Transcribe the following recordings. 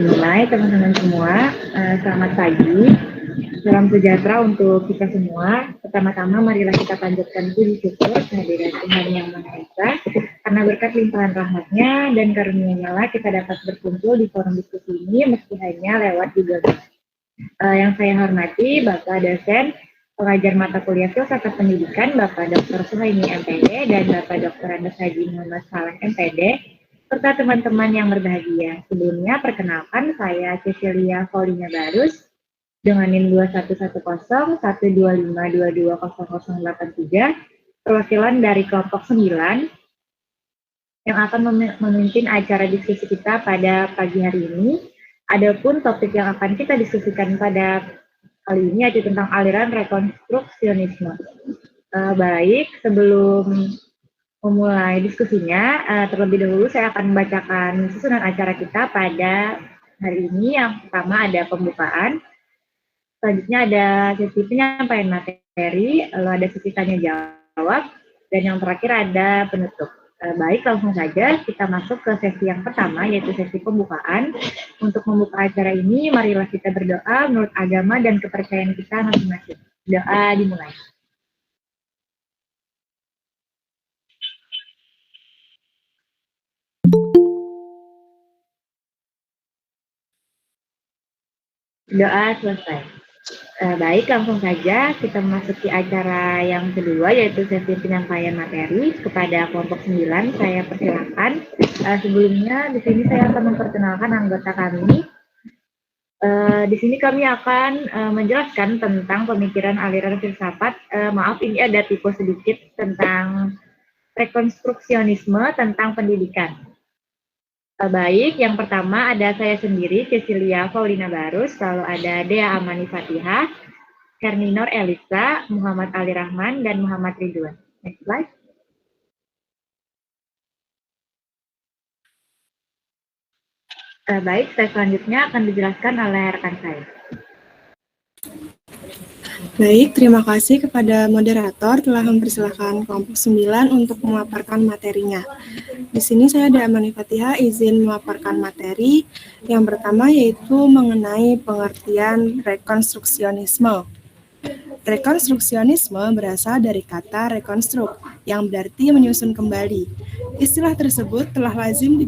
Mulai teman-teman semua, selamat pagi, salam sejahtera untuk kita semua. Pertama-tama marilah kita panjatkan puji syukur kehadiran Tuhan Yang Maha Esa, karena berkat limpahan rahmat-Nya dan karunia-Nya lah kita dapat berkumpul di forum diskusi ini meski hanya lewat Google Meet. Yang saya hormati Bapak dosen pengajar mata kuliah Filsafat Pendidikan Bapak Dr. Suhaimi MPD dan Bapak Dr. Andes Haji Muhammad Saleh MPD, serta teman-teman yang berbahagia. Sebelumnya perkenalkan saya Cecilia Paulina Barus dengan NIM 21101252200083, perwakilan dari kelompok 9 yang akan memimpin acara diskusi kita pada pagi hari ini. Adapun topik yang akan kita diskusikan pada kali ini yaitu tentang aliran rekonstruksionisme. Baik, sebelum memulai diskusinya, terlebih dahulu saya akan membacakan susunan acara kita pada hari ini. Yang pertama ada pembukaan, selanjutnya ada sesi penyampaian materi, lalu ada sesi tanya jawab, dan yang terakhir ada penutup. Baik, langsung saja kita masuk ke sesi yang pertama, yaitu sesi pembukaan. Untuk membuka acara ini, marilah kita berdoa menurut agama dan kepercayaan kita masing-masing. Doa dimulai. Doa selesai. Baik, langsung saja kita memasuki acara yang kedua, yaitu sesi penyampaian materi kepada kelompok 9. Saya persilakan. Sebelumnya, di sini saya akan memperkenalkan anggota kami. Di sini kami akan menjelaskan tentang pemikiran aliran filsafat. Maaf, ini ada tipe sedikit tentang rekonstruksionisme tentang pendidikan. Baik, yang pertama ada saya sendiri, Cecilia Paulina Barus, lalu ada Dea Amani Fatihah, Herninor Elisa, Muhammad Ali Rahman, dan Muhammad Ridwan. Next slide. Baik, slide selanjutnya akan dijelaskan oleh rekan saya. Baik, terima kasih kepada moderator telah mempersilahkan kelompok 9 untuk memaparkan materinya. Di sini saya Dea Amani Fatihah izin memaparkan materi yang pertama yaitu mengenai pengertian rekonstruksionisme. Rekonstruksionisme berasal dari kata rekonstruk yang berarti menyusun kembali. Istilah tersebut telah lazim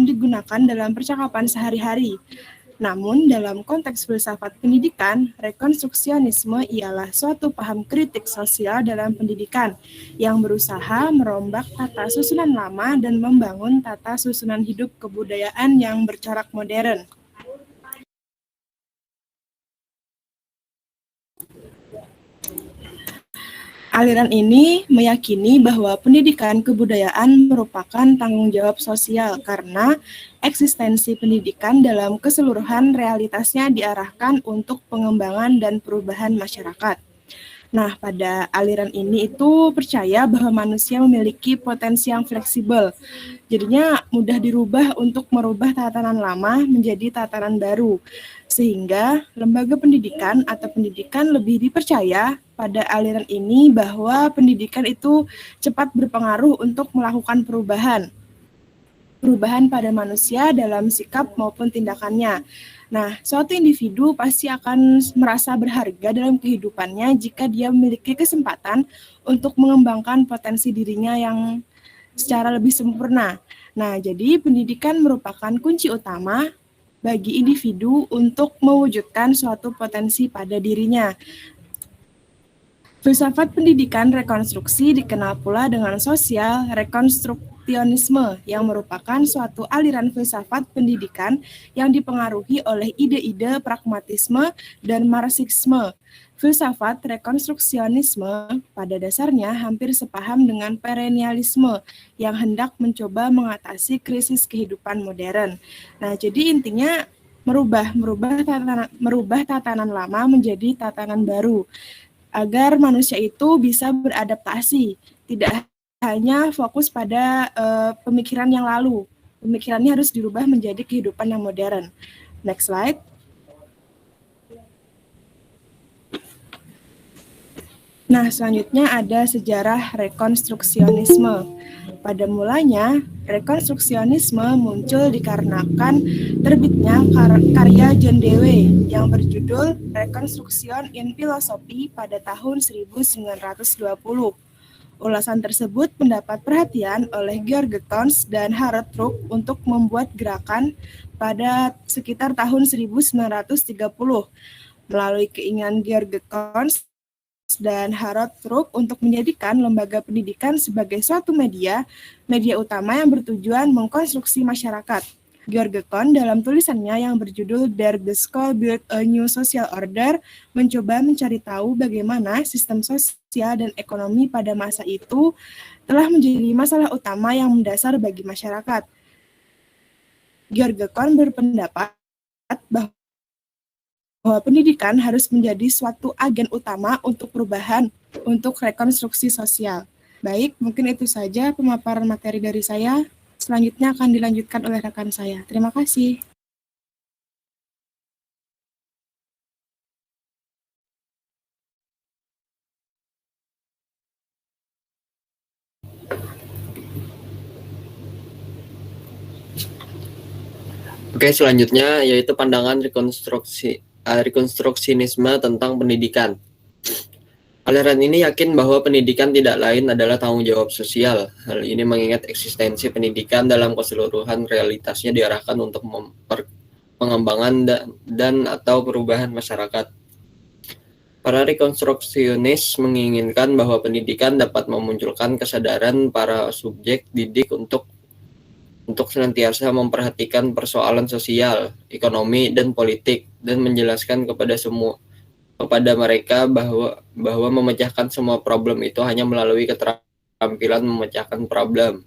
digunakan dalam percakapan sehari-hari. Namun, dalam konteks filsafat pendidikan, rekonstruksionisme ialah suatu paham kritik sosial dalam pendidikan yang berusaha merombak tata susunan lama dan membangun tata susunan hidup kebudayaan yang bercorak modern. Aliran ini meyakini bahwa pendidikan kebudayaan merupakan tanggung jawab sosial karena eksistensi pendidikan dalam keseluruhan realitasnya diarahkan untuk pengembangan dan perubahan masyarakat. Nah, pada aliran ini itu percaya bahwa manusia memiliki potensi yang fleksibel. Jadinya mudah dirubah untuk merubah tatanan lama menjadi tatanan baru. Sehingga lembaga pendidikan atau pendidikan lebih dipercaya pada aliran ini bahwa pendidikan itu cepat berpengaruh untuk melakukan perubahan pada manusia dalam sikap maupun tindakannya. Nah, suatu individu pasti akan merasa berharga dalam kehidupannya jika dia memiliki kesempatan untuk mengembangkan potensi dirinya yang secara lebih sempurna. Nah, jadi pendidikan merupakan kunci utama bagi individu untuk mewujudkan suatu potensi pada dirinya. Filsafat pendidikan rekonstruksi dikenal pula dengan sosial rekonstruksionisme yang merupakan suatu aliran filsafat pendidikan yang dipengaruhi oleh ide-ide pragmatisme dan marxisme. Filsafat rekonstruksionisme pada dasarnya hampir sepaham dengan perennialisme yang hendak mencoba mengatasi krisis kehidupan modern. Nah, jadi intinya merubah tatanan lama menjadi tatanan baru, agar manusia itu bisa beradaptasi, tidak hanya fokus pada pemikiran yang lalu. Pemikirannya harus dirubah menjadi kehidupan yang modern. Next slide. Nah, selanjutnya ada sejarah rekonstruksionisme. Pada mulanya, rekonstruksionisme muncul dikarenakan terbitnya karya John Dewey yang berjudul Reconstruction in Philosophy pada tahun 1920. Ulasan tersebut mendapat perhatian oleh George Tons dan Harold Rook untuk membuat gerakan pada sekitar tahun 1930. Melalui keinginan George Tons dan Harold Rook untuk menjadikan lembaga pendidikan sebagai suatu media utama yang bertujuan mengkonstruksi masyarakat. George Kohn dalam tulisannya yang berjudul Dare the School Build a New Social Order mencoba mencari tahu bagaimana sistem sosial dan ekonomi pada masa itu telah menjadi masalah utama yang mendasar bagi masyarakat. George Kohn berpendapat bahwa pendidikan harus menjadi suatu agen utama untuk perubahan, untuk rekonstruksi sosial. Baik, mungkin itu saja pemaparan materi dari saya. Selanjutnya akan dilanjutkan oleh rekan saya. Terima kasih. Oke, selanjutnya yaitu pandangan rekonstruksinisme tentang pendidikan. Aliran ini yakin bahwa pendidikan tidak lain adalah tanggung jawab sosial. Hal ini mengingat eksistensi pendidikan dalam keseluruhan realitasnya diarahkan untuk pengembangan dan atau perubahan masyarakat. Para rekonstruksionis menginginkan bahwa pendidikan dapat memunculkan kesadaran para subjek didik untuk senantiasa memperhatikan persoalan sosial, ekonomi, dan politik, dan menjelaskan kepada mereka bahwa memecahkan semua problem itu hanya melalui keterampilan memecahkan problem.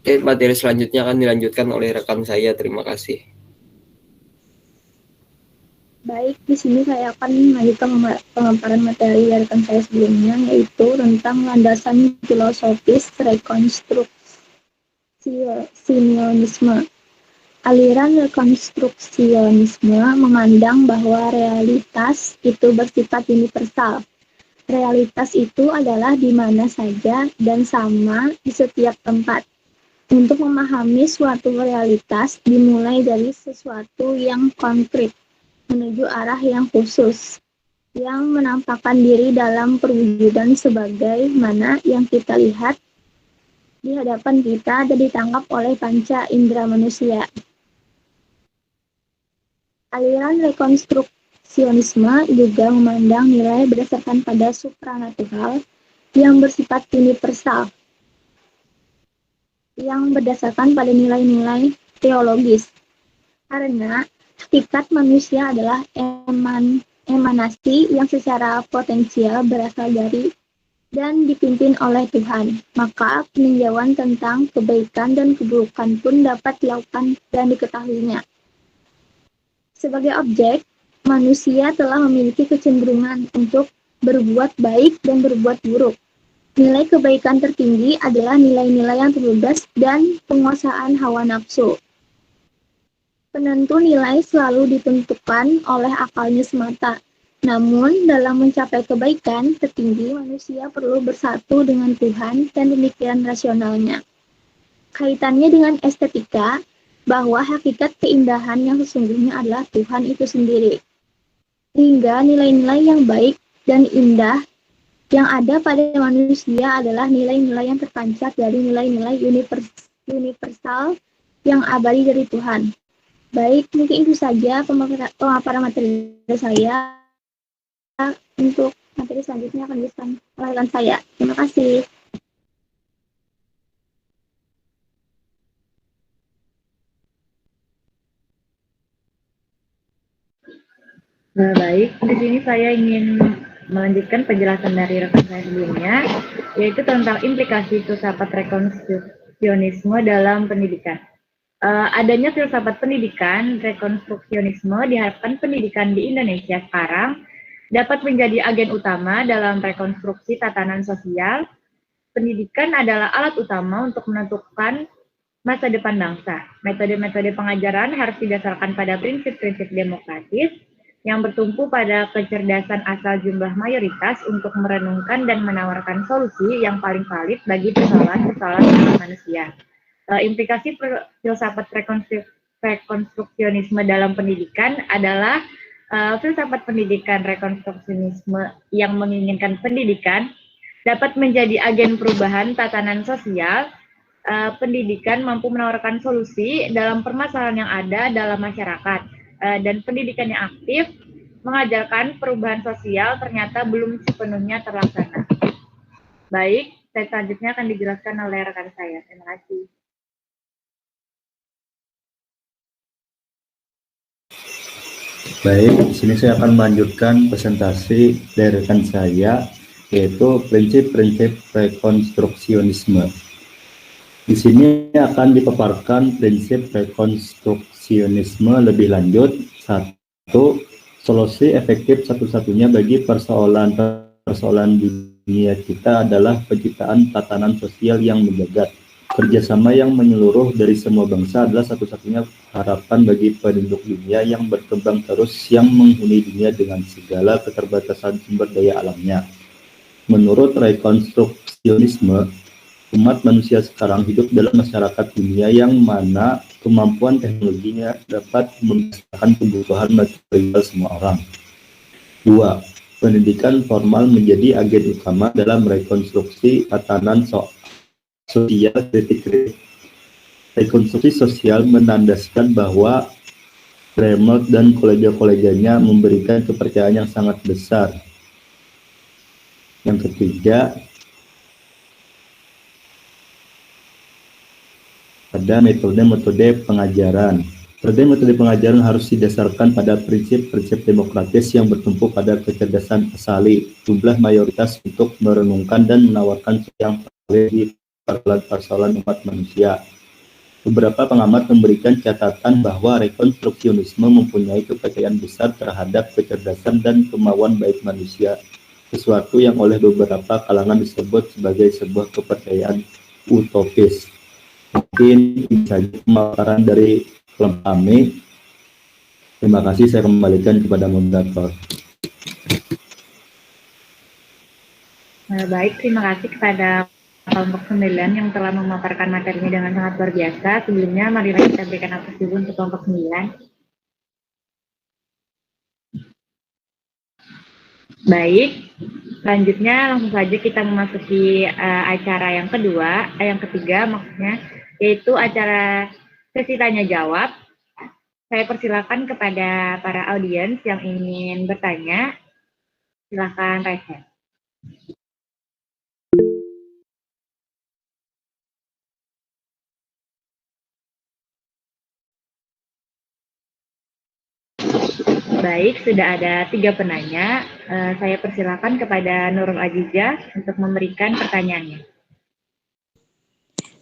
Oke, materi selanjutnya akan dilanjutkan oleh rekan saya. Terima kasih. Baik, di sini saya akan melanjutkan pemaparan materi dari rekan saya sebelumnya, yaitu tentang landasan filosofis rekonstruksionisme. Aliran rekonstruksionisme memandang bahwa realitas itu bersifat universal. Realitas itu adalah di mana saja dan sama di setiap tempat. Untuk memahami suatu realitas dimulai dari sesuatu yang konkret menuju arah yang khusus, yang menampakkan diri dalam perwujudan sebagai mana yang kita lihat di hadapan kita dan ditangkap oleh panca indera manusia. Aliran rekonstruksionisme juga memandang nilai berdasarkan pada supranatural yang bersifat universal, yang berdasarkan pada nilai-nilai teologis. Karena hakikat manusia adalah emanasi yang secara potensial berasal dari dan dipimpin oleh Tuhan. Maka peninjauan tentang kebaikan dan keburukan pun dapat dilakukan dan diketahuinya. Sebagai objek, manusia telah memiliki kecenderungan untuk berbuat baik dan berbuat buruk. Nilai kebaikan tertinggi adalah nilai-nilai yang terbebas dan penguasaan hawa nafsu. Penentu nilai selalu ditentukan oleh akalnya semata. Namun, dalam mencapai kebaikan tertinggi, manusia perlu bersatu dengan Tuhan dan pemikiran rasionalnya. Kaitannya dengan estetika, bahwa hakikat keindahan yang sesungguhnya adalah Tuhan itu sendiri. Hingga nilai-nilai yang baik dan indah yang ada pada manusia adalah nilai-nilai yang terpancar dari nilai-nilai universal yang abadi dari Tuhan. Baik, mungkin itu saja pemaparan materi saya. Untuk materi selanjutnya akan disampaikan saya. Terima kasih. Baik, di sini saya ingin melanjutkan penjelasan dari rekan saya sebelumnya, yaitu tentang implikasi filsafat rekonstruksionisme dalam pendidikan. Adanya filsafat pendidikan rekonstruksionisme diharapkan pendidikan di Indonesia sekarang dapat menjadi agen utama dalam rekonstruksi tatanan sosial. Pendidikan adalah alat utama untuk menentukan masa depan bangsa. Metode-metode pengajaran harus didasarkan pada prinsip-prinsip demokratis yang bertumpu pada kecerdasan asal jumlah mayoritas untuk merenungkan dan menawarkan solusi yang paling valid bagi persoalan-persoalan manusia. Implikasi filsafat rekonstruksionisme dalam pendidikan adalah filsafat pendidikan rekonstruksionisme yang menginginkan pendidikan dapat menjadi agen perubahan tatanan sosial. Pendidikan mampu menawarkan solusi dalam permasalahan yang ada dalam masyarakat, dan pendidikan yang aktif mengajarkan perubahan sosial ternyata belum sepenuhnya terlaksana. Baik, selanjutnya akan dijelaskan oleh rekan saya. Terima kasih. Baik, di sini saya akan melanjutkan presentasi dari rekan saya, yaitu prinsip-prinsip rekonstruksionisme. Di sini akan dipaparkan prinsip rekonstruksionisme lebih lanjut. 1. Solusi efektif satu-satunya bagi persoalan dunia kita adalah penciptaan tatanan sosial yang menjaga. Kerjasama yang menyeluruh dari semua bangsa adalah satu-satunya harapan bagi penduduk dunia yang berkembang terus, yang menghuni dunia dengan segala keterbatasan sumber daya alamnya. Menurut rekonstruksionisme, umat manusia sekarang hidup dalam masyarakat dunia yang mana kemampuan teknologinya dapat memenuhi kebutuhan material semua orang. 2. Pendidikan formal menjadi agen utama dalam rekonstruksi tatanan sosial kritik. Rekonstruksi sosial menandaskan bahwa Remark dan kolega-koleganya memberikan kepercayaan yang sangat besar. Yang ketiga, ada metode-metode pengajaran. Metode pengajaran harus didasarkan pada prinsip-prinsip demokratis yang bertumpu pada kecerdasan asali, jumlah mayoritas untuk merenungkan dan menawarkan yang valid di persoalan umat manusia. Beberapa pengamat memberikan catatan bahwa rekonstruksionisme mempunyai kepercayaan besar terhadap kecerdasan dan kemauan baik manusia, sesuatu yang oleh beberapa kalangan disebut sebagai sebuah kepercayaan utopis. Mungkin ini saja pemaparan dari kelompok kami. Terima kasih, saya kembalikan kepada moderator. Baik, terima kasih kepada kelompok 9 yang telah memaparkan materinya dengan sangat luar biasa. Sebelumnya, marilah kita berikan aplaus dulu untuk kelompok 9. Baik, selanjutnya langsung saja kita memasuki acara yang ketiga maksudnya, yaitu acara sesi tanya jawab. Saya persilakan kepada para audiens yang ingin bertanya, silakan raise hand. Baik, sudah ada 3 penanya. Saya persilakan kepada Nurul Azizah untuk memberikan pertanyaannya.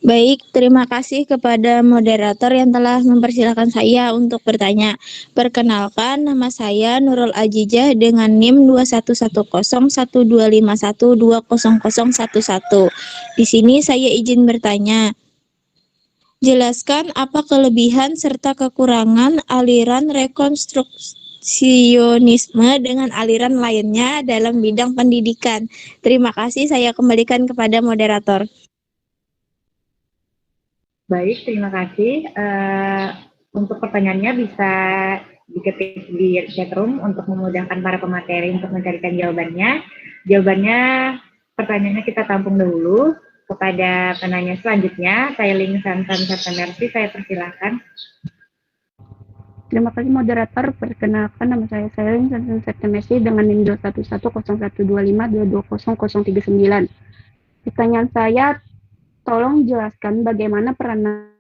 Baik, terima kasih kepada moderator yang telah mempersilahkan saya untuk bertanya. Perkenalkan, nama saya Nurul Azizah dengan NIM 21101251200011. Di sini saya izin bertanya. Jelaskan apa kelebihan serta kekurangan aliran rekonstruksionisme dengan aliran lainnya dalam bidang pendidikan. Terima kasih, saya kembalikan kepada moderator. Baik, terima kasih. Untuk pertanyaannya bisa diketik di chatroom untuk memudahkan para pemateri untuk mencarikan jawabannya. Pertanyaannya kita tampung dahulu. Kepada penanya selanjutnya, saya Ling Sansan Septemersi, saya persilahkan. Terima kasih moderator. Perkenalkan, nama saya Ling Sansan Septemersi dengan NIM 21101252200039. Pertanyaan saya, tolong jelaskan bagaimana peranan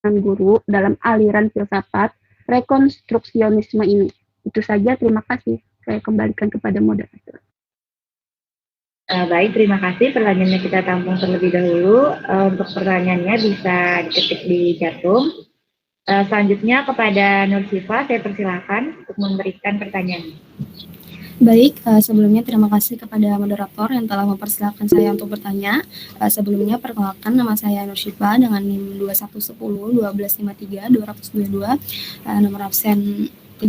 guru dalam aliran filsafat rekonstruksionisme ini. Itu saja, terima kasih. Saya kembalikan kepada moderator. Baik, terima kasih. Pertanyaannya kita tampung terlebih dahulu. Untuk pertanyaannya bisa diketik di chatroom. Selanjutnya kepada Nur Siva, saya persilahkan untuk memberikan pertanyaannya. Baik, sebelumnya terima kasih kepada moderator yang telah mempersilahkan saya untuk bertanya. Sebelumnya perkenalkan, nama saya Nur Syifa dengan NIM 2110 1253 222, nomor absen 32.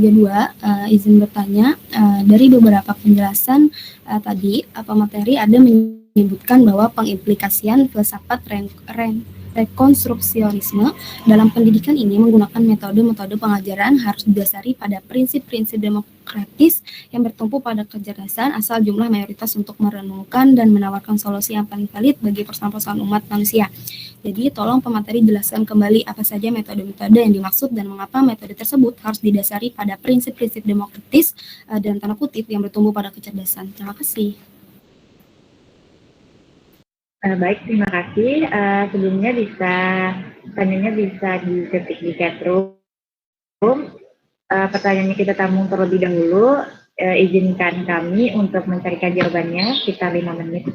Izin bertanya, dari beberapa penjelasan tadi, pemateri ada menyebutkan bahwa pengimplikasian filsafat rekonstruksionisme dalam pendidikan ini menggunakan metode-metode pengajaran harus didasari pada prinsip-prinsip demokratis yang bertumpu pada kecerdasan asal jumlah mayoritas untuk merenungkan dan menawarkan solusi yang paling valid bagi persoalan-persoalan umat manusia. Jadi tolong pemateri jelaskan kembali apa saja metode-metode yang dimaksud dan mengapa metode tersebut harus didasari pada prinsip-prinsip demokratis dan tanda kutip yang bertumbuh pada kecerdasan. Terima kasih. Baik, terima kasih. Sebelumnya pertanyaannya bisa diketik di chat room. Pertanyaannya kita tampung terlebih dahulu. Izinkan kami untuk mencarikan jawabannya sekitar 5 menit.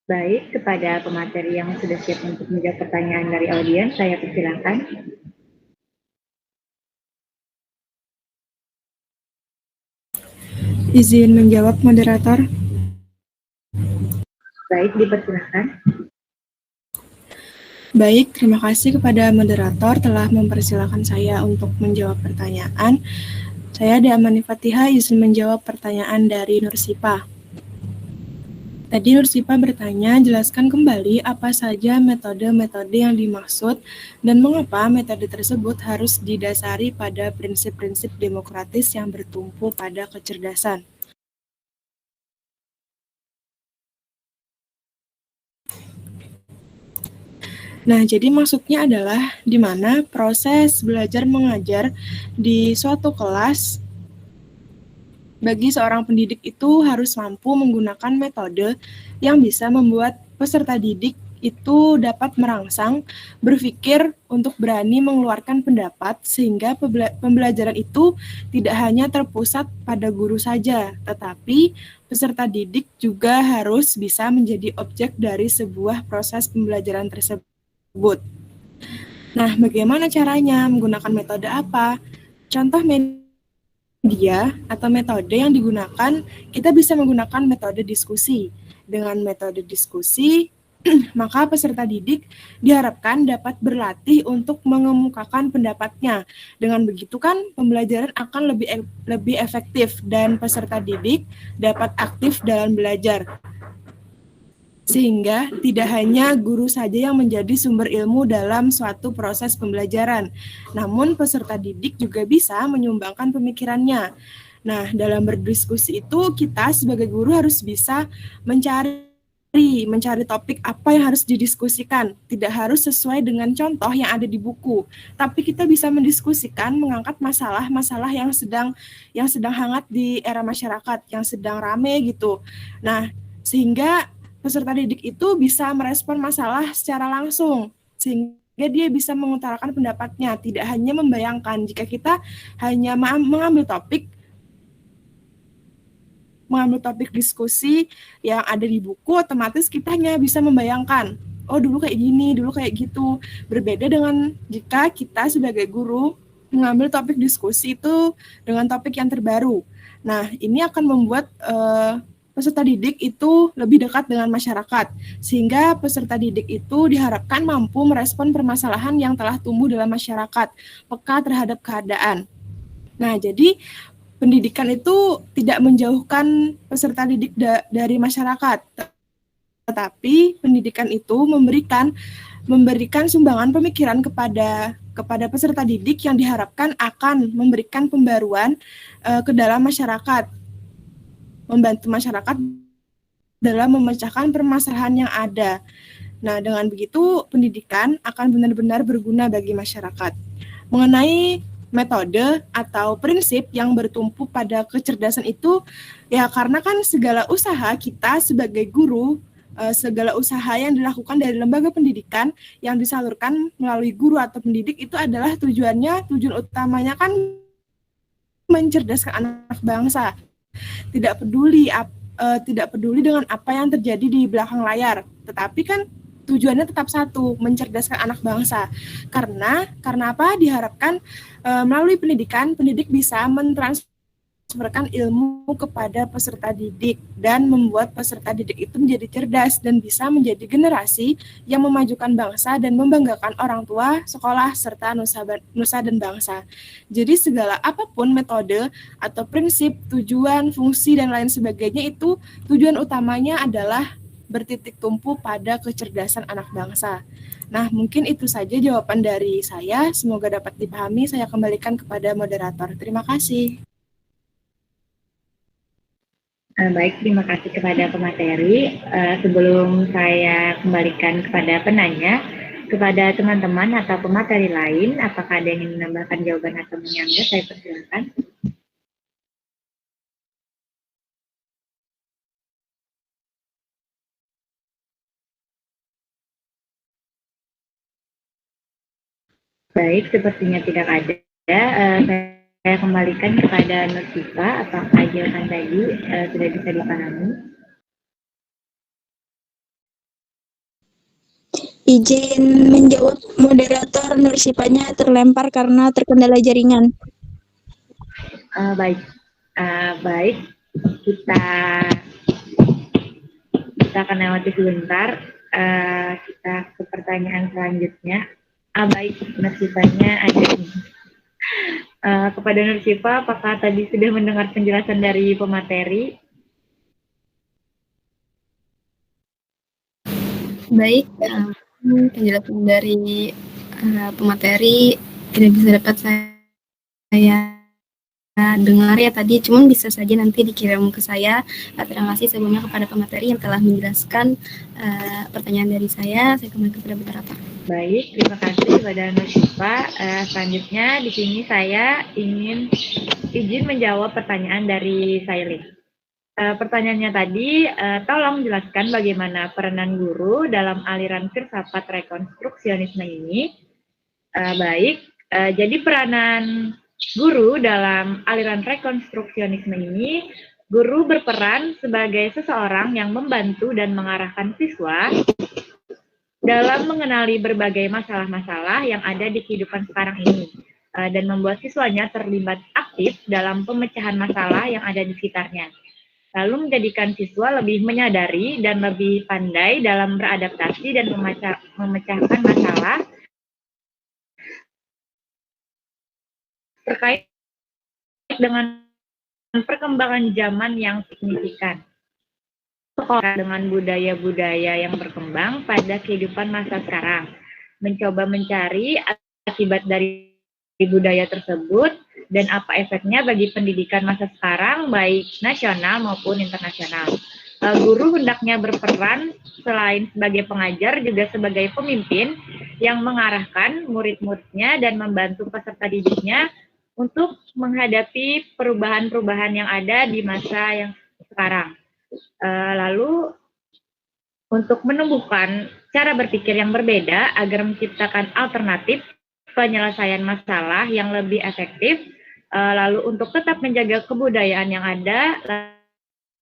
Baik, kepada pemateri yang sudah siap untuk menjawab pertanyaan dari audiens, saya persilakan. Izin menjawab, moderator. Baik, dipersilakan. Baik, terima kasih kepada moderator telah mempersilahkan saya untuk menjawab pertanyaan. Saya Damani Fatihah izin menjawab pertanyaan dari Nursipa. Tadi Nursipa bertanya, jelaskan kembali apa saja metode-metode yang dimaksud dan mengapa metode tersebut harus didasari pada prinsip-prinsip demokratis yang bertumpu pada kecerdasan. Nah, jadi maksudnya adalah di mana proses belajar mengajar di suatu kelas bagi seorang pendidik itu harus mampu menggunakan metode yang bisa membuat peserta didik itu dapat merangsang, berpikir untuk berani mengeluarkan pendapat sehingga pembelajaran itu tidak hanya terpusat pada guru saja, tetapi peserta didik juga harus bisa menjadi objek dari sebuah proses pembelajaran tersebut. Nah, bagaimana caranya? Menggunakan metode apa? Contoh media atau metode yang digunakan, kita bisa menggunakan metode diskusi. Dengan metode diskusi, maka peserta didik diharapkan dapat berlatih untuk mengemukakan pendapatnya. Dengan begitu kan pembelajaran akan lebih efektif dan peserta didik dapat aktif dalam belajar. Sehingga tidak hanya guru saja yang menjadi sumber ilmu dalam suatu proses pembelajaran, namun peserta didik juga bisa menyumbangkan pemikirannya. Nah, dalam berdiskusi itu kita sebagai guru harus bisa mencari topik apa yang harus didiskusikan. Tidak harus sesuai dengan contoh yang ada di buku, tapi kita bisa mendiskusikan, mengangkat masalah-masalah yang sedang hangat di era masyarakat, yang sedang rame gitu. Nah, sehingga peserta didik itu bisa merespon masalah secara langsung, sehingga dia bisa mengutarakan pendapatnya, tidak hanya membayangkan. Jika kita hanya mengambil topik diskusi yang ada di buku, otomatis kita hanya bisa membayangkan, oh dulu kayak gini, dulu kayak gitu. Berbeda dengan jika kita sebagai guru mengambil topik diskusi itu dengan topik yang terbaru. Nah, ini akan membuat peserta didik itu lebih dekat dengan masyarakat, sehingga peserta didik itu diharapkan mampu merespon permasalahan yang telah tumbuh dalam masyarakat, peka terhadap keadaan. Nah, jadi pendidikan itu tidak menjauhkan peserta didik dari masyarakat, tetapi pendidikan itu memberikan sumbangan pemikiran kepada peserta didik yang diharapkan akan memberikan pembaruan ke dalam masyarakat, membantu masyarakat dalam memecahkan permasalahan yang ada. Nah, dengan begitu pendidikan akan benar-benar berguna bagi masyarakat. Mengenai metode atau prinsip yang bertumpu pada kecerdasan itu, ya karena kan segala usaha kita sebagai guru, segala usaha yang dilakukan dari lembaga pendidikan yang disalurkan melalui guru atau pendidik itu adalah tujuan utamanya kan mencerdaskan anak bangsa. Tidak peduli dengan apa yang terjadi di belakang layar, tetapi kan tujuannya tetap satu, mencerdaskan anak bangsa. Karena apa? Diharapkan melalui pendidikan, pendidik bisa mentransferkan ilmu kepada peserta didik dan membuat peserta didik itu menjadi cerdas dan bisa menjadi generasi yang memajukan bangsa dan membanggakan orang tua, sekolah, serta nusa dan bangsa. Jadi segala apapun metode atau prinsip, tujuan, fungsi, dan lain sebagainya itu tujuan utamanya adalah bertitik tumpu pada kecerdasan anak bangsa. Nah, mungkin itu saja jawaban dari saya. Semoga dapat dipahami. Saya kembalikan kepada moderator. Terima kasih. Baik, terima kasih kepada pemateri. Sebelum saya kembalikan kepada penanya, kepada teman-teman atau pemateri lain, apakah ada yang ingin menambahkan jawaban atau menyanggah? Saya persilakan. Baik, sepertinya tidak ada. Saya kembalikan kepada Nursipa. Apakah jawaban tadi sudah bisa dipahami? Izin menjawab, moderator, Nursipanya terlempar karena terkendala jaringan. Baik, kita akan lewati sebentar. kita ke pertanyaan selanjutnya. Baik, Nursifanya ada ini. Kepada Nursifa, apakah tadi sudah mendengar penjelasan dari pemateri? Baik, penjelasan dari pemateri tidak bisa dapat saya dengar ya tadi, cuman bisa saja nanti dikirim ke saya. Terima kasih sebelumnya kepada pemateri yang telah menjelaskan pertanyaan dari saya. Saya kembali kepada moderator. Baik, terima kasih kepada Nursifa. Selanjutnya di sini saya ingin izin menjawab pertanyaan dari Sailin. Pertanyaannya tadi, tolong jelaskan bagaimana peranan guru dalam aliran filsafat rekonstruksionisme ini. Baik, jadi peranan guru dalam aliran rekonstruksionisme ini, guru berperan sebagai seseorang yang membantu dan mengarahkan siswa dalam mengenali berbagai masalah-masalah yang ada di kehidupan sekarang ini, dan membuat siswanya terlibat aktif dalam pemecahan masalah yang ada di sekitarnya. Lalu menjadikan siswa lebih menyadari dan lebih pandai dalam beradaptasi dan memecahkan masalah terkait dengan perkembangan zaman yang signifikan. Dengan budaya-budaya yang berkembang pada kehidupan masa sekarang. Mencoba mencari akibat dari budaya tersebut dan apa efeknya bagi pendidikan masa sekarang, baik nasional maupun internasional. Guru hendaknya berperan selain sebagai pengajar, juga sebagai pemimpin yang mengarahkan murid-muridnya dan membantu peserta didiknya untuk menghadapi perubahan-perubahan yang ada di masa yang sekarang. Lalu, untuk menumbuhkan cara berpikir yang berbeda agar menciptakan alternatif penyelesaian masalah yang lebih efektif, lalu untuk tetap menjaga kebudayaan yang ada,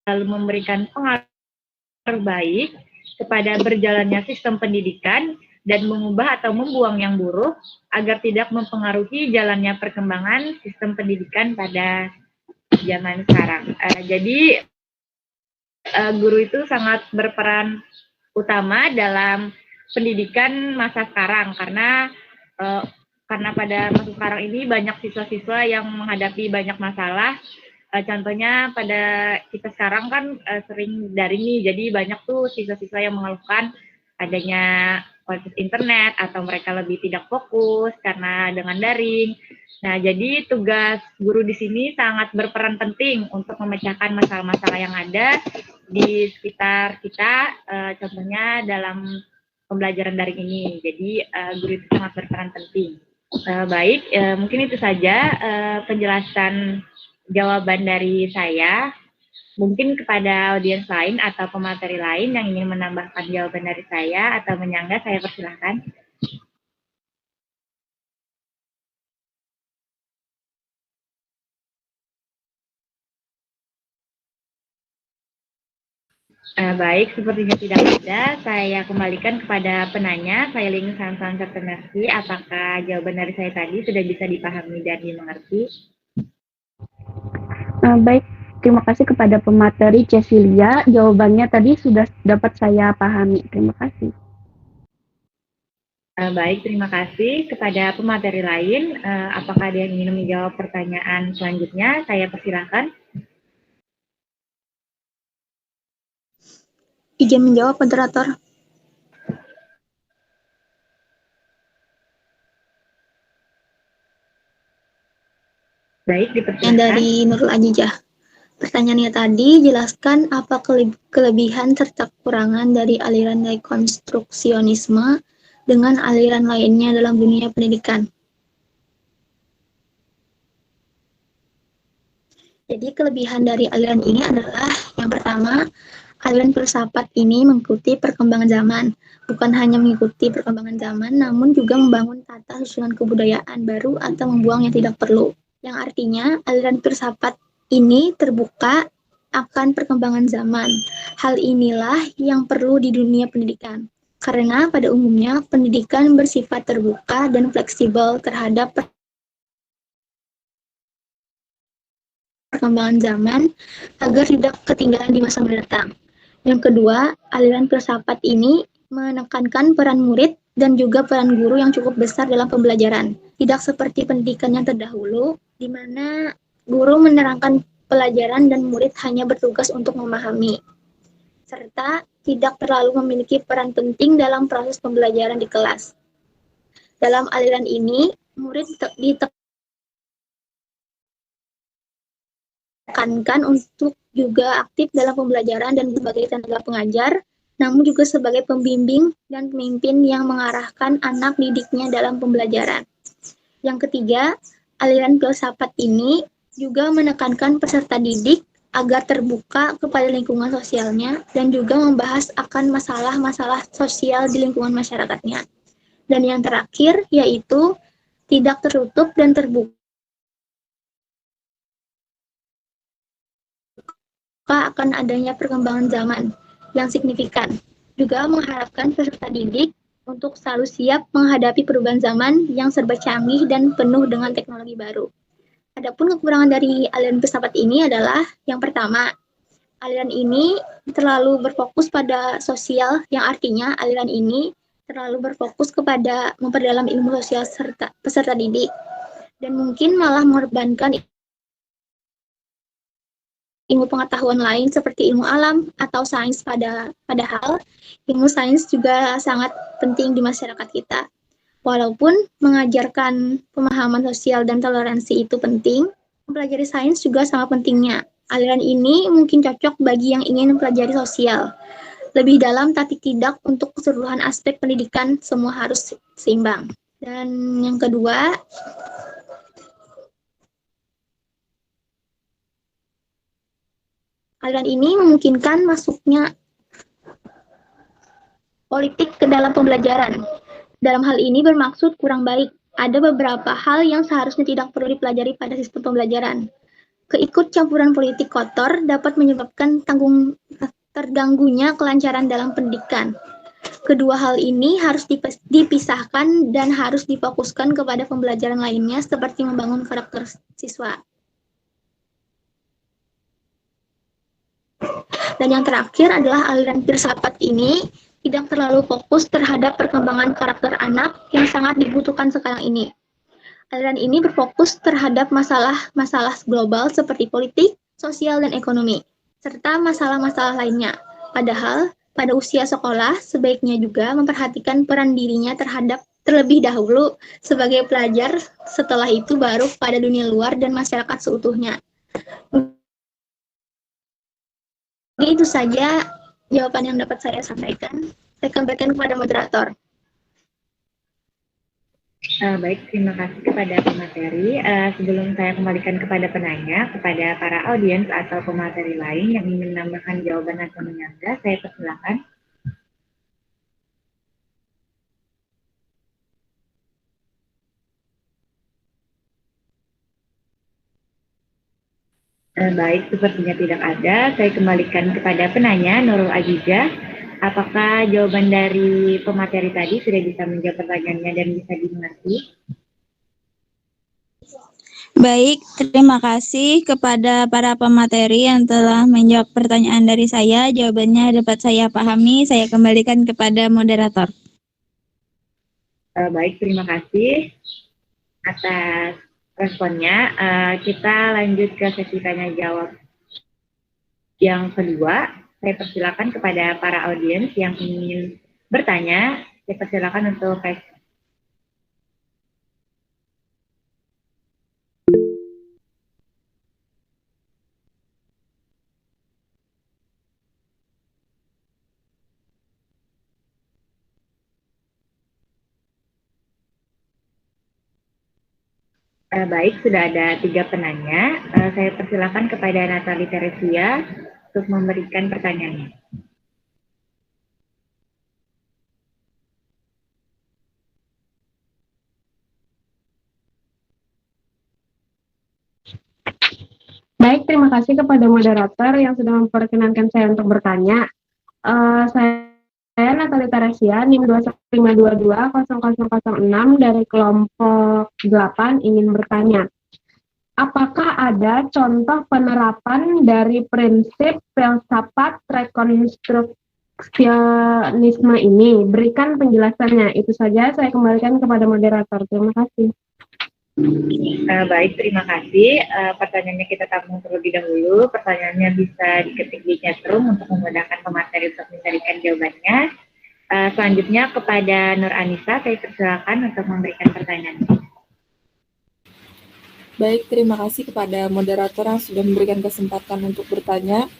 lalu memberikan pengaruh baik kepada berjalannya sistem pendidikan dan mengubah atau membuang yang buruk agar tidak mempengaruhi jalannya perkembangan sistem pendidikan pada zaman sekarang. Jadi guru itu sangat berperan utama dalam pendidikan masa sekarang karena pada masa sekarang ini banyak siswa-siswa yang menghadapi banyak masalah. Contohnya pada kita sekarang kan sering daring nih, jadi banyak tuh siswa-siswa yang mengeluhkan adanya kualitas internet atau mereka lebih tidak fokus karena dengan daring. Nah, jadi tugas guru di sini sangat berperan penting untuk memecahkan masalah-masalah yang ada di sekitar kita, contohnya dalam pembelajaran daring ini. Jadi guru itu sangat berperan penting. Baik, mungkin itu saja penjelasan jawaban dari saya. Mungkin kepada audiens lain atau pemateri lain yang ingin menambahkan jawaban dari saya atau menyanggah, saya persilahkan. Baik, sepertinya tidak ada. Saya kembalikan kepada penanya. Saya ingin Sansan Sertenasi, apakah jawaban dari saya tadi sudah bisa dipahami dan dimengerti? Baik, terima kasih kepada pemateri Cecilia. Jawabannya tadi sudah dapat saya pahami. Terima kasih. Baik, terima kasih. Kepada pemateri lain, apakah ada yang ingin menjawab pertanyaan selanjutnya? Saya persilahkan. Izin menjawab, moderator. Baik, dipersilakan. Yang dari Nurul Ajijah. Pertanyaannya tadi, jelaskan apa kelebihan serta kekurangan dari aliran rekonstruksionisme dengan aliran lainnya dalam dunia pendidikan. Jadi kelebihan dari aliran ini adalah yang pertama, aliran filsafat ini mengikuti perkembangan zaman. Bukan hanya mengikuti perkembangan zaman, namun juga membangun tata susunan kebudayaan baru atau membuang yang tidak perlu. Yang artinya, aliran filsafat ini terbuka akan perkembangan zaman. Hal inilah yang perlu di dunia pendidikan. Karena pada umumnya, pendidikan bersifat terbuka dan fleksibel terhadap perkembangan zaman agar tidak ketinggalan di masa mendatang. Yang kedua, aliran filsafat ini menekankan peran murid dan juga peran guru yang cukup besar dalam pembelajaran. Tidak seperti pendidikan yang terdahulu, di mana guru menerangkan pelajaran dan murid hanya bertugas untuk memahami, serta tidak terlalu memiliki peran penting dalam proses pembelajaran di kelas. Dalam aliran ini, murid ditekankan untuk juga aktif dalam pembelajaran dan sebagai tenaga pengajar, namun juga sebagai pembimbing dan pemimpin yang mengarahkan anak didiknya dalam pembelajaran. Yang ketiga, aliran filsafat ini juga menekankan peserta didik agar terbuka kepada lingkungan sosialnya dan juga membahas akan masalah-masalah sosial di lingkungan masyarakatnya. Dan yang terakhir yaitu tidak tertutup dan terbuka akan adanya perkembangan zaman yang signifikan. Juga mengharapkan peserta didik untuk selalu siap menghadapi perubahan zaman yang serba canggih dan penuh dengan teknologi baru. Adapun kekurangan dari aliran filsafat ini adalah yang pertama, aliran ini terlalu berfokus pada sosial, yang artinya aliran ini terlalu berfokus kepada memperdalam ilmu sosial peserta didik dan mungkin malah mengorbankan ilmu pengetahuan lain seperti ilmu alam atau sains, padahal ilmu sains juga sangat penting di masyarakat kita. Walaupun mengajarkan pemahaman sosial dan toleransi itu penting, mempelajari sains juga sama pentingnya. Aliran ini mungkin cocok bagi yang ingin mempelajari sosial. Lebih dalam tapi tidak untuk keseluruhan aspek pendidikan, semua harus seimbang. Dan yang kedua, aliran ini memungkinkan masuknya politik ke dalam pembelajaran. Dalam hal ini bermaksud kurang baik. Ada beberapa hal yang seharusnya tidak perlu dipelajari pada sistem pembelajaran. Keikut campuran politik kotor dapat menyebabkan terganggunya kelancaran dalam pendidikan. Kedua hal ini harus dipisahkan dan harus difokuskan kepada pembelajaran lainnya seperti membangun karakter siswa. Dan yang terakhir adalah aliran filsafat ini tidak terlalu fokus terhadap perkembangan karakter anak yang sangat dibutuhkan sekarang ini. Aliran ini berfokus terhadap masalah-masalah global seperti politik, sosial, dan ekonomi, serta masalah-masalah lainnya. Padahal, pada usia sekolah, sebaiknya juga memperhatikan peran dirinya terlebih dahulu sebagai pelajar, setelah itu baru pada dunia luar dan masyarakat seutuhnya. Itu saja jawaban yang dapat saya sampaikan. Saya kembalikan kepada moderator. Baik, terima kasih kepada pemateri. Sebelum saya kembalikan kepada penanya, kepada para audiens atau pemateri lain yang ingin menambahkan jawaban atau menyanggah, saya persilakan. Baik, sepertinya tidak ada. Saya kembalikan kepada penanya, Nurul Azizah. Apakah jawaban dari pemateri tadi sudah bisa menjawab pertanyaannya dan bisa dimengerti? Baik, terima kasih kepada para pemateri yang telah menjawab pertanyaan dari saya. Jawabannya dapat saya pahami. Saya kembalikan kepada moderator. Baik, terima kasih atas responnya. Kita lanjut ke sesi tanya jawab yang kedua. Saya persilakan kepada para audiens yang ingin bertanya. Saya persilakan untuk baik, sudah ada 3 penanya. Saya persilakan kepada Natali Teresia untuk memberikan pertanyaannya. Baik, terima kasih kepada moderator yang sudah memperkenankan saya untuk bertanya. Saya Natali Teresia, NIM 215220006 dari kelompok 8 ingin bertanya. Apakah ada contoh penerapan dari prinsip filsafat rekonstruksi konstruksionisme ini? Berikan penjelasannya. Itu saja, saya kembalikan kepada moderator. Terima kasih. Baik, terima kasih. Pertanyaannya kita tampung terlebih dahulu. Pertanyaannya bisa diketik di chatroom untuk memudahkan pemateri untuk mencarikan jawabannya. Selanjutnya kepada Nur Anissa, saya persilakan untuk memberikan pertanyaan. Baik, terima kasih kepada moderator yang sudah memberikan kesempatan untuk bertanya.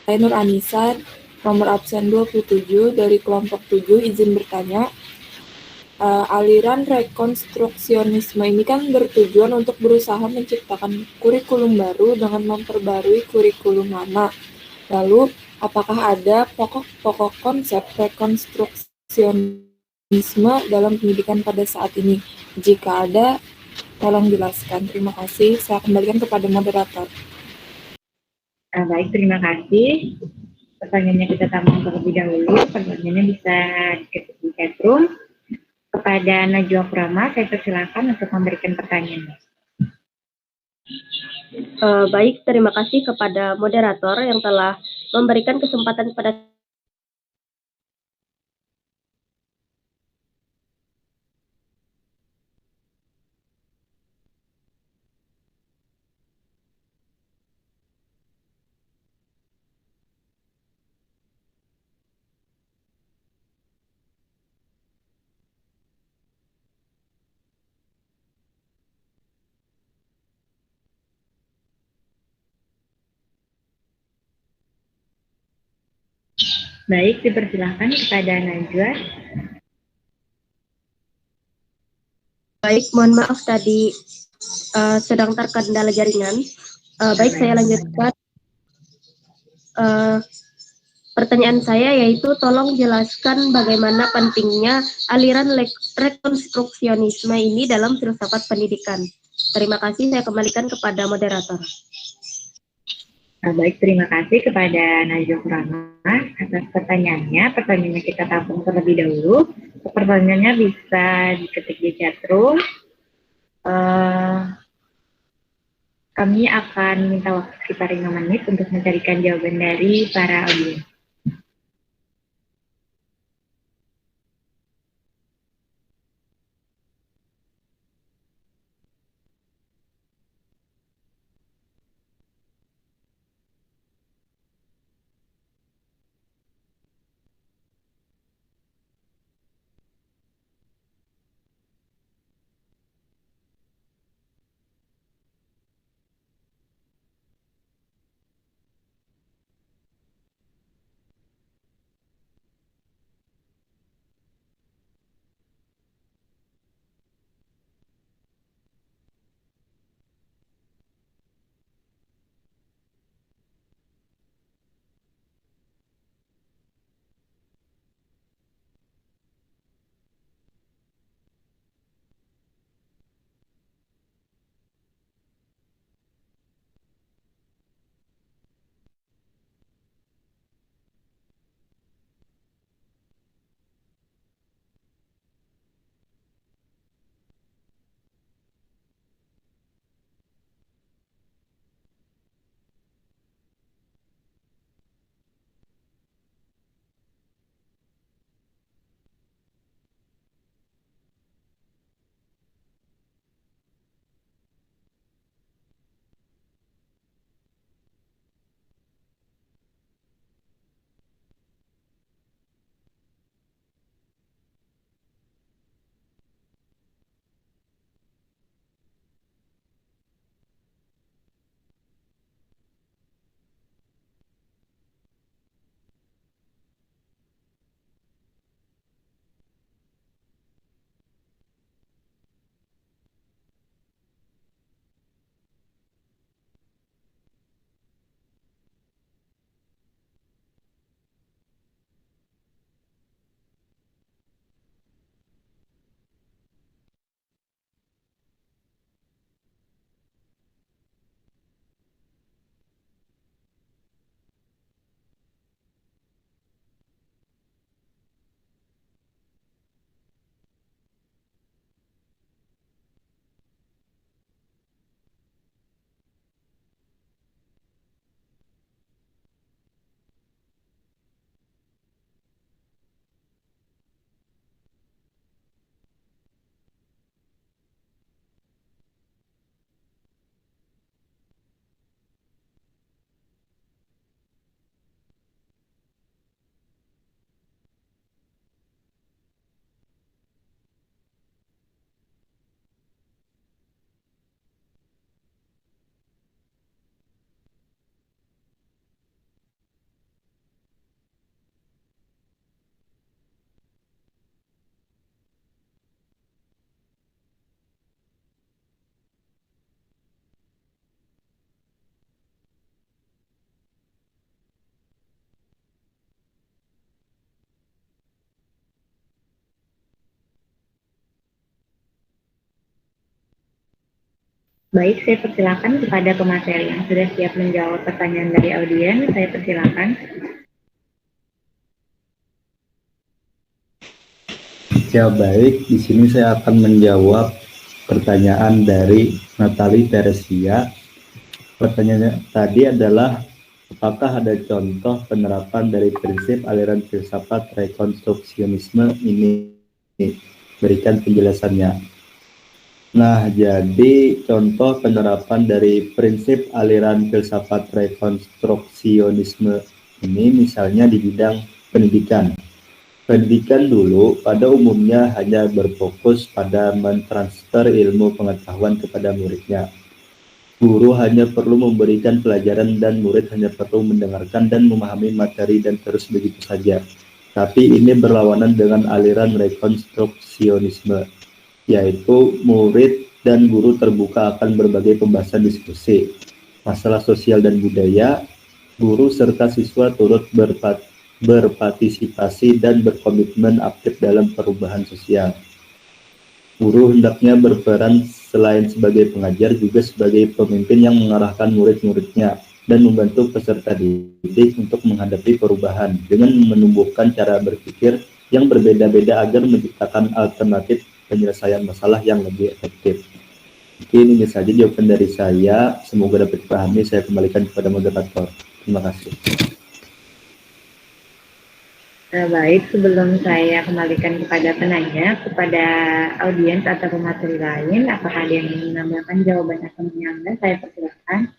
Saya Nur Anissa, nomor absen 27 dari kelompok 7, izin bertanya. Aliran rekonstruksionisme ini kan bertujuan untuk berusaha menciptakan kurikulum baru dengan memperbarui kurikulum lama. Lalu, apakah ada pokok-pokok konsep rekonstruksionisme dalam pendidikan pada saat ini? Jika ada, tolong jelaskan. Terima kasih. Saya kembalikan kepada moderator. Baik, terima kasih. Pertanyaannya kita tampung terlebih dahulu. Pertanyaannya bisa diketik di chatroom. Kepada Najwa Prama, saya persilakan untuk memberikan pertanyaannya. Baik, terima kasih kepada moderator yang telah memberikan kesempatan pada Baik, dipersilakan kepada Najwa. Baik, mohon maaf tadi sedang terkendala jaringan. Baik, saya lanjutkan. Pertanyaan saya yaitu tolong jelaskan bagaimana pentingnya aliran rekonstruksionisme ini dalam filsafat pendidikan. Terima kasih, saya kembalikan kepada moderator. Baik, terima kasih kepada Najwa Prama atas pertanyaannya. Pertanyaannya kita tampung terlebih dahulu. Pertanyaannya bisa diketik di chatroom. Kami akan minta waktu sekitar 5 menit untuk mencarikan jawaban dari para audiens. Baik, saya persilakan kepada pemateri yang sudah siap menjawab pertanyaan dari audiens. Saya persilakan. Ya baik, di sini saya akan menjawab pertanyaan dari Natali Teresia. Pertanyaannya tadi adalah, apakah ada contoh penerapan dari prinsip aliran filsafat rekonstruksionisme ini? Berikan penjelasannya. Nah, jadi contoh penerapan dari prinsip aliran filsafat rekonstruksionisme ini misalnya di bidang pendidikan. Pendidikan dulu pada umumnya hanya berfokus pada mentransfer ilmu pengetahuan kepada muridnya. Guru hanya perlu memberikan pelajaran dan murid hanya perlu mendengarkan dan memahami materi dan terus begitu saja. Tapi ini berlawanan dengan aliran rekonstruksionisme, yaitu murid dan guru terbuka akan berbagai pembahasan diskusi, masalah sosial dan budaya. Guru serta siswa turut berpartisipasi dan berkomitmen aktif dalam perubahan sosial. Guru hendaknya berperan selain sebagai pengajar juga sebagai pemimpin yang mengarahkan murid-muridnya dan membantu peserta didik untuk menghadapi perubahan dengan menumbuhkan cara berpikir yang berbeda-beda agar menciptakan alternatif penyelesaian masalah yang lebih efektif. Mungkin ini saja jawaban dari saya. Semoga dapat dipahami. Saya kembalikan kepada moderator. Terima kasih. Baik, sebelum saya kembalikan kepada penanya, kepada audiens atau pemateri lain, apakah ada yang ingin menambahkan jawaban atau menyanggah? Saya persilakan.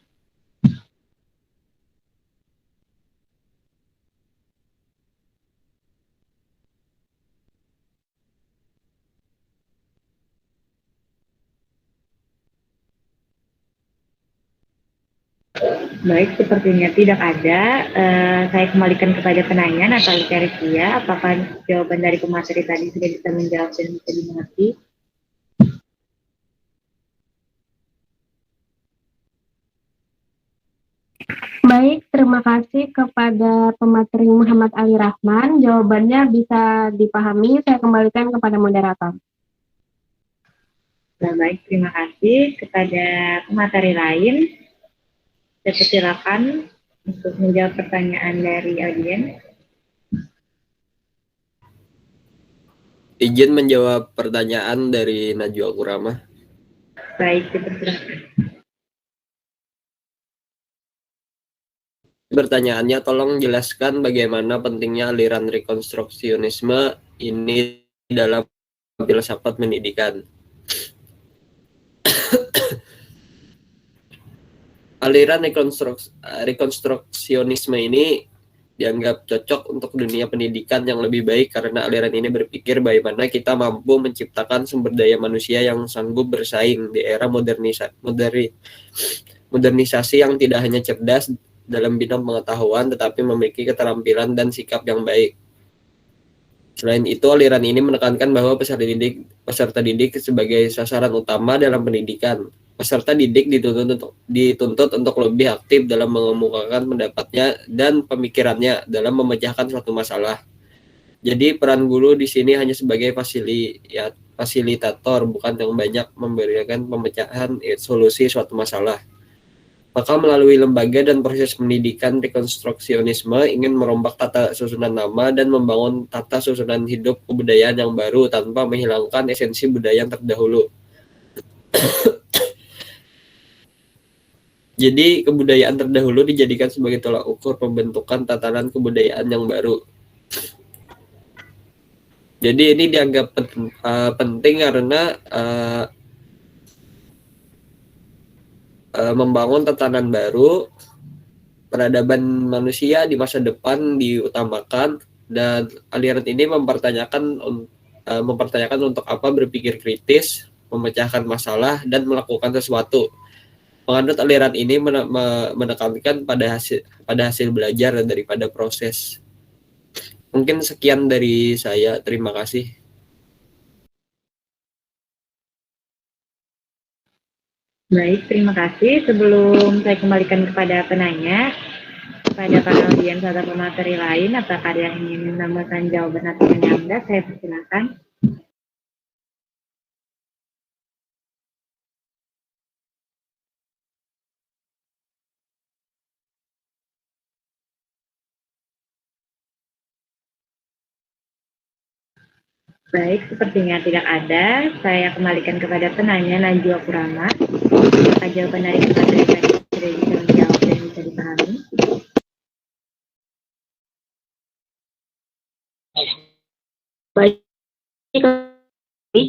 Baik, sepertinya tidak ada. Saya kembalikan kepada penanya, Natali Teresia. Apakah jawaban dari pemateri tadi sudah bisa menjawab dan bisa dimengerti? Baik, terima kasih kepada pemateri Muhammad Ali Rahman. Jawabannya bisa dipahami. Saya kembalikan kepada moderator. Nah, baik, terima kasih kepada pemateri lain. Saya persilakan untuk menjawab pertanyaan dari audiens. Izin menjawab pertanyaan dari Najwa Kurama. Baik, dipersilakan. Pertanyaannya, tolong jelaskan bagaimana pentingnya aliran rekonstruksionisme ini dalam filsafat pendidikan. Aliran rekonstruksionisme ini dianggap cocok untuk dunia pendidikan yang lebih baik karena aliran ini berpikir bagaimana kita mampu menciptakan sumber daya manusia yang sanggup bersaing di era modernisasi yang tidak hanya cerdas dalam bidang pengetahuan tetapi memiliki keterampilan dan sikap yang baik. Selain itu, aliran ini menekankan bahwa peserta didik sebagai sasaran utama dalam pendidikan. Peserta didik dituntut untuk lebih aktif dalam mengemukakan pendapatnya dan pemikirannya dalam memecahkan suatu masalah. Jadi peran guru di sini hanya sebagai fasilitator, bukan yang banyak memberikan pemecahan solusi suatu masalah. Maka melalui lembaga dan proses pendidikan rekonstruksionisme ingin merombak tata susunan nama dan membangun tata susunan hidup kebudayaan yang baru tanpa menghilangkan esensi budaya yang terdahulu. Jadi kebudayaan terdahulu dijadikan sebagai tolak ukur pembentukan tatanan kebudayaan yang baru. Jadi ini dianggap penting karena membangun tatanan baru, peradaban manusia di masa depan diutamakan, dan aliran ini mempertanyakan untuk apa berpikir kritis, memecahkan masalah, dan melakukan sesuatu. Penganut aliran ini menekankan pada hasil belajar daripada proses. Mungkin sekian dari saya. Terima kasih. Baik, terima kasih. Sebelum saya kembalikan kepada penanya, kepada para audiens atau pemateri lain, apakah ada yang ingin menambahkan jawaban atau menyanggah? Saya persilakan. Baik, sepertinya tidak ada. Saya kembalikan kepada penanya Najwa Purama. Apakah jawaban dari materi tadi sudah bisa menjawab dan bisa dipahami? Baik, dipahami.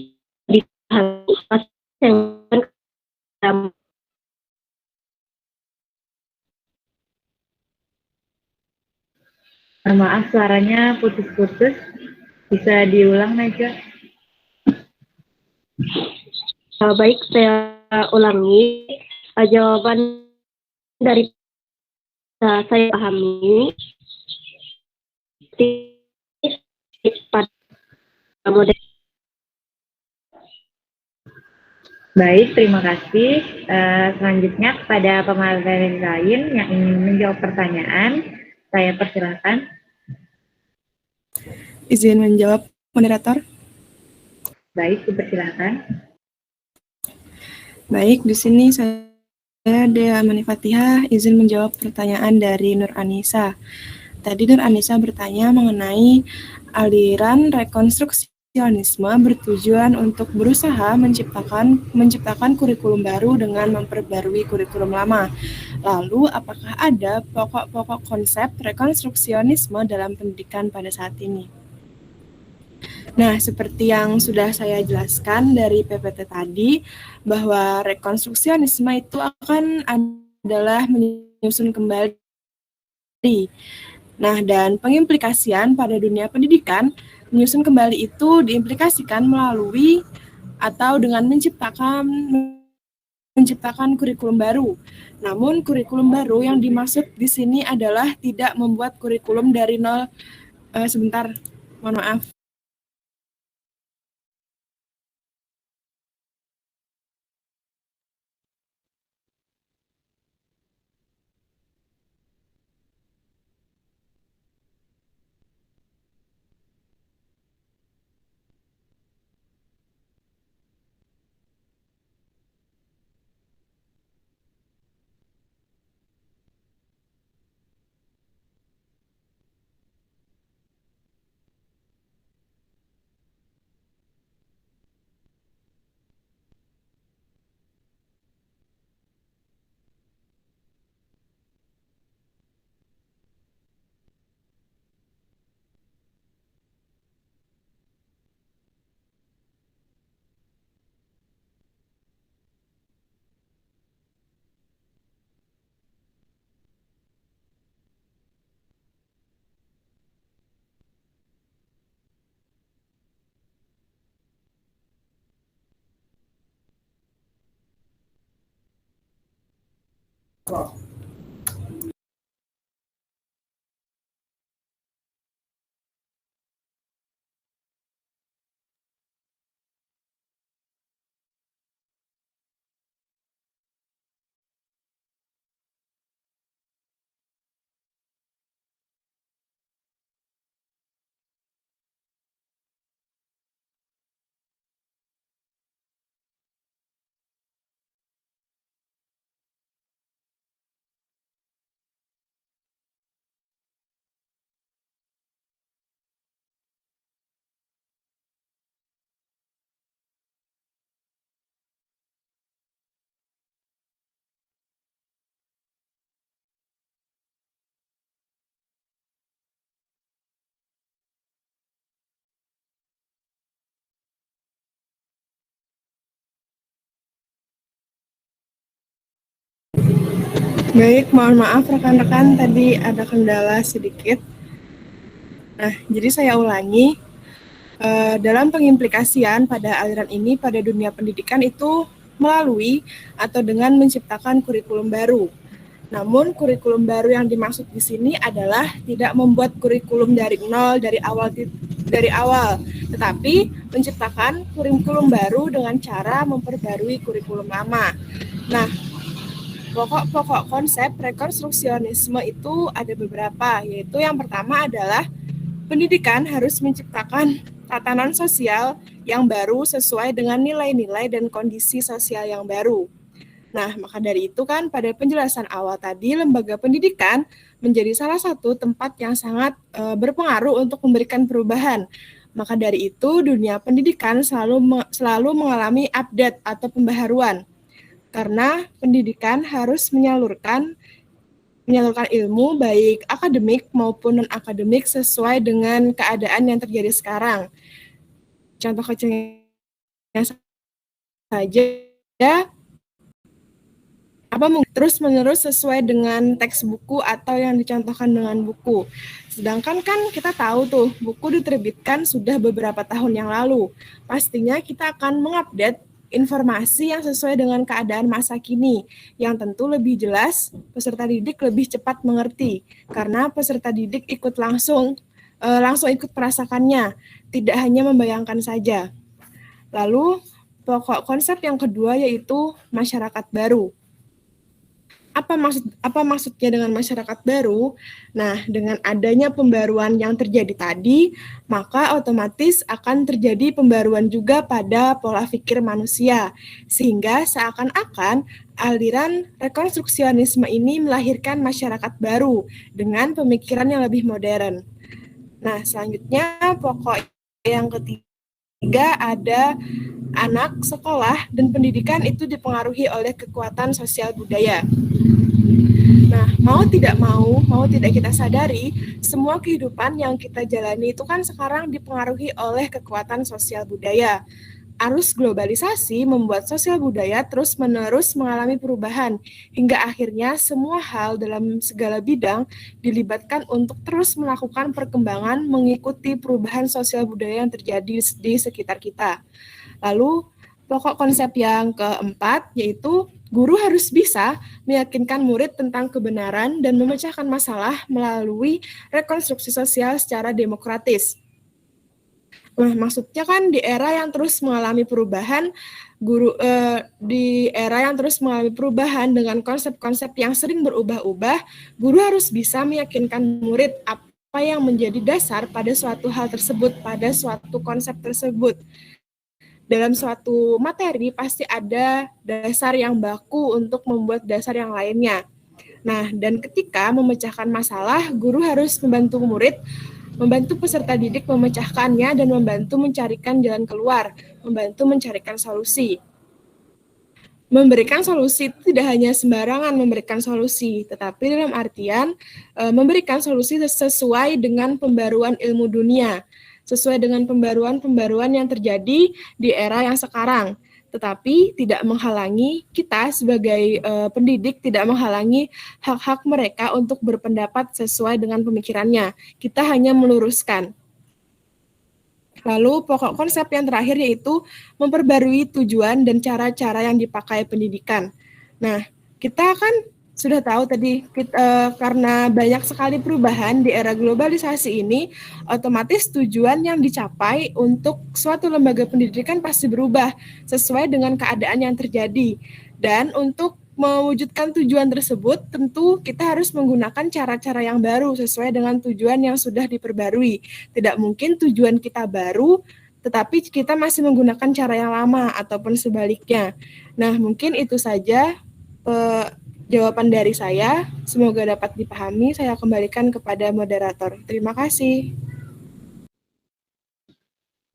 Maaf, suaranya putus-putus. Bisa diulang, Najwa? Baik, saya ulangi. Jawaban dari saya pahami pada model. Baik, terima kasih. Selanjutnya kepada pemateri lain yang ingin menjawab pertanyaan, saya persilahkan. Izin menjawab, moderator. Baik, dipersilahkan. Baik, di sini saya Dea Mani Fatihah izin menjawab pertanyaan dari Nur Anissa. Tadi Nur Anissa bertanya mengenai aliran rekonstruksionisme bertujuan untuk berusaha menciptakan kurikulum baru dengan memperbarui kurikulum lama. Lalu, apakah ada pokok-pokok konsep rekonstruksionisme dalam pendidikan pada saat ini? Nah, seperti yang sudah saya jelaskan dari PPT tadi, bahwa rekonstruksionisme itu adalah menyusun kembali. Nah, dan pengimplikasian pada dunia pendidikan, menyusun kembali itu diimplikasikan melalui atau dengan menciptakan kurikulum baru. Namun, kurikulum baru yang dimaksud di sini adalah tidak membuat kurikulum dari nol. Sebentar, mohon maaf. Baik, mohon maaf rekan-rekan, tadi ada kendala sedikit. Nah, jadi saya ulangi, dalam pengimplikasian pada aliran ini pada dunia pendidikan itu melalui atau dengan menciptakan kurikulum baru. Namun, kurikulum baru yang dimaksud di sini adalah tidak membuat kurikulum dari nol, dari awal, tetapi menciptakan kurikulum baru dengan cara memperbarui kurikulum lama. Nah, pokok-pokok konsep rekonstruksionisme itu ada beberapa, yaitu yang pertama adalah pendidikan harus menciptakan tatanan sosial yang baru sesuai dengan nilai-nilai dan kondisi sosial yang baru. Nah, maka dari itu kan pada penjelasan awal tadi, lembaga pendidikan menjadi salah satu tempat yang sangat berpengaruh untuk memberikan perubahan. Maka dari itu, dunia pendidikan selalu mengalami update atau pembaharuan. Karena pendidikan harus menyalurkan ilmu baik akademik maupun non-akademik sesuai dengan keadaan yang terjadi sekarang. Contoh kecilnya saja, terus-menerus sesuai dengan teks buku atau yang dicontohkan dengan buku. Sedangkan kan kita tahu tuh, buku diterbitkan sudah beberapa tahun yang lalu. Pastinya kita akan mengupdate informasi yang sesuai dengan keadaan masa kini, yang tentu lebih jelas, peserta didik lebih cepat mengerti, karena peserta didik langsung ikut merasakannya, tidak hanya membayangkan saja. Lalu, pokok konsep yang kedua yaitu masyarakat baru. Apa maksudnya dengan masyarakat baru? Nah, dengan adanya pembaruan yang terjadi tadi, maka otomatis akan terjadi pembaruan juga pada pola pikir manusia, sehingga seakan-akan aliran rekonstruksionisme ini melahirkan masyarakat baru dengan pemikiran yang lebih modern. Nah, selanjutnya pokok yang ketiga ada anak, sekolah, dan pendidikan itu dipengaruhi oleh kekuatan sosial budaya. Nah, mau tidak kita sadari, semua kehidupan yang kita jalani itu kan sekarang dipengaruhi oleh kekuatan sosial budaya. Arus globalisasi membuat sosial budaya terus-menerus mengalami perubahan, hingga akhirnya semua hal dalam segala bidang dilibatkan untuk terus melakukan perkembangan mengikuti perubahan sosial budaya yang terjadi di sekitar kita. Lalu, pokok konsep yang keempat yaitu guru harus bisa meyakinkan murid tentang kebenaran dan memecahkan masalah melalui rekonstruksi sosial secara demokratis. Nah, maksudnya kan di era yang terus mengalami perubahan, dengan konsep-konsep yang sering berubah-ubah, guru harus bisa meyakinkan murid apa yang menjadi dasar pada suatu hal tersebut, pada suatu konsep tersebut. Dalam suatu materi pasti ada dasar yang baku untuk membuat dasar yang lainnya. Nah, dan ketika memecahkan masalah, guru harus membantu peserta didik memecahkannya dan membantu mencarikan jalan keluar, membantu mencarikan solusi. Memberikan solusi tidak hanya sembarangan memberikan solusi, tetapi dalam artian memberikan solusi sesuai dengan pembaruan ilmu dunia, sesuai dengan pembaruan yang terjadi di era yang sekarang, tetapi tidak menghalangi kita sebagai pendidik, tidak menghalangi hak-hak mereka untuk berpendapat sesuai dengan pemikirannya. Kita hanya meluruskan. Lalu pokok konsep yang terakhir yaitu memperbarui tujuan dan cara-cara yang dipakai pendidikan. Nah, kita kan sudah tahu tadi, karena banyak sekali perubahan di era globalisasi ini, otomatis tujuan yang dicapai untuk suatu lembaga pendidikan pasti berubah sesuai dengan keadaan yang terjadi. Dan untuk mewujudkan tujuan tersebut, tentu kita harus menggunakan cara-cara yang baru sesuai dengan tujuan yang sudah diperbarui. Tidak mungkin tujuan kita baru, tetapi kita masih menggunakan cara yang lama ataupun sebaliknya. Nah, mungkin itu saja jawaban dari saya. Semoga dapat dipahami. Saya kembalikan kepada moderator. Terima kasih.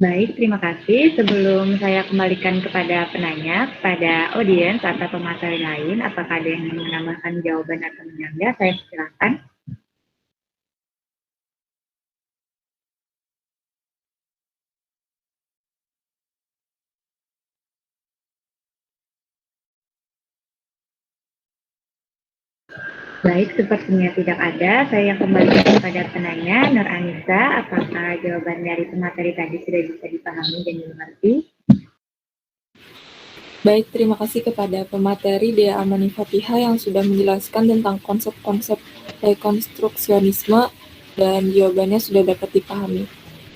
Baik, terima kasih. Sebelum saya kembalikan kepada penanya, kepada audiens atau pemateri lain, apakah ada yang ingin menambahkan jawaban atau menyanggah? Saya silakan. Baik, sepertinya tidak ada. Saya kembalikan kepada penanya, Nur Anissa. Apakah jawaban dari pemateri tadi sudah bisa dipahami dan dimengerti? Baik, terima kasih kepada pemateri Dea Amani Fatihah yang sudah menjelaskan tentang konsep-konsep rekonstruksionisme dan jawabannya sudah dapat dipahami.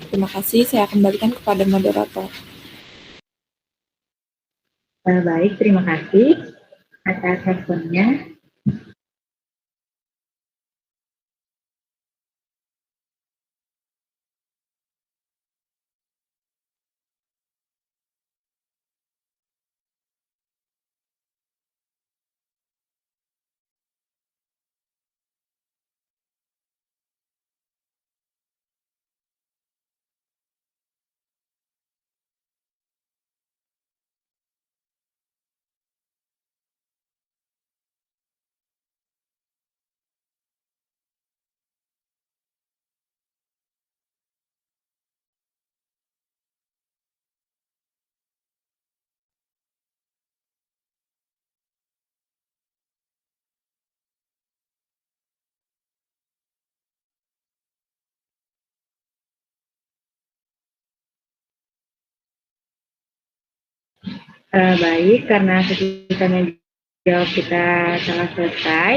Terima kasih, saya kembalikan kepada moderator. Baik, terima kasih atas responnya. Baik, karena sesi tanya jawab kita telah selesai,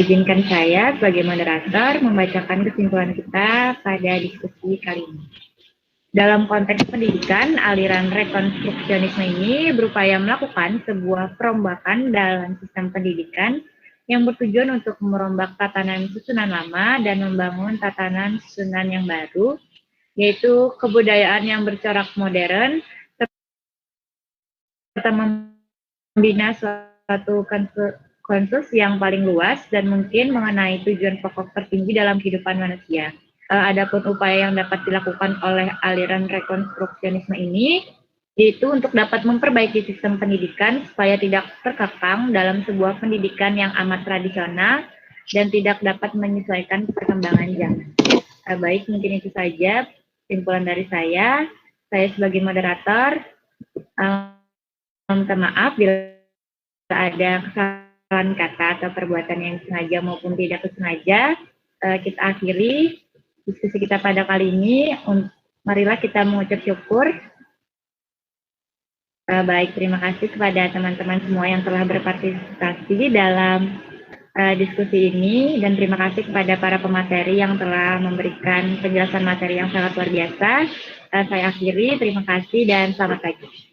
izinkan saya sebagai moderator membacakan kesimpulan kita pada diskusi kali ini. Dalam konteks pendidikan, aliran rekonstruksionisme ini berupaya melakukan sebuah perombakan dalam sistem pendidikan yang bertujuan untuk merombak tatanan susunan lama dan membangun tatanan susunan yang baru, yaitu kebudayaan yang bercorak modern, serta membina suatu konsensus yang paling luas dan mungkin mengenai tujuan pokok tertinggi dalam kehidupan manusia. Adapun upaya yang dapat dilakukan oleh aliran rekonstruksionisme ini, yaitu untuk dapat memperbaiki sistem pendidikan supaya tidak terkekang dalam sebuah pendidikan yang amat tradisional dan tidak dapat menyesuaikan perkembangan zaman. Baik, mungkin itu saja kesimpulan dari saya. Saya sebagai moderator, minta maaf bila ada kesalahan kata atau perbuatan yang sengaja maupun tidak sengaja. Kita akhiri diskusi kita pada kali ini. Marilah kita mengucap syukur. Baik, terima kasih kepada teman-teman semua yang telah berpartisipasi dalam diskusi ini, dan terima kasih kepada para pemateri yang telah memberikan penjelasan materi yang sangat luar biasa. Saya akhiri, terima kasih dan selamat pagi.